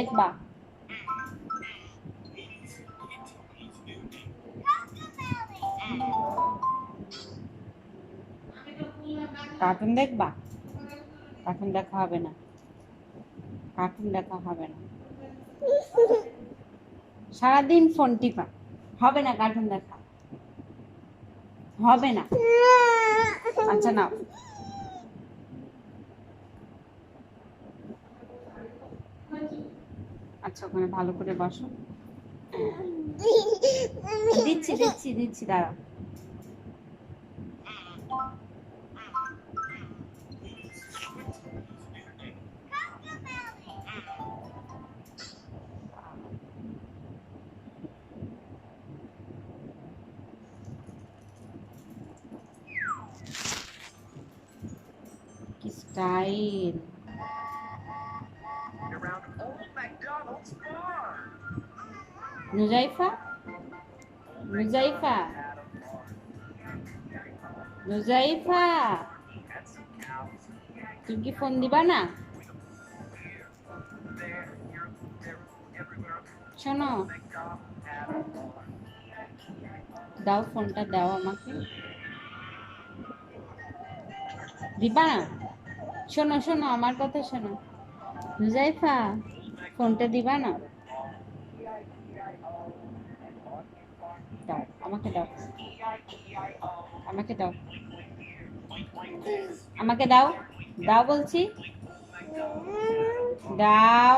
দেখবা? কার্টুন দেখবা? কার্টুন দেখা হবে না, কার্টুন দেখা হবে না। সারাদিন ফোন টিপা, হবে না কার্টুন দেখা, হবে না। আচ্ছা নাও। আচ্ছা ওখানে ভালো করে বসো। দিচ্ছি দিচ্ছি দিচ্ছি, দাঁড়াও। কি স্টাইল! নুজাইফা, নুজাইফা, নুজাইফা, তুমি কি ফোন দিবা না? শোনো, দাও ফোনটা, দাও আমাকে, দিবা না? শোনো শোনো, আমার কথা শোনো। নুজাইফা, ফোনটা দিবা না? দাও, আমাকে দাও, আমাকে দাও, আমাকে দাও, দাও বলছি, দাও।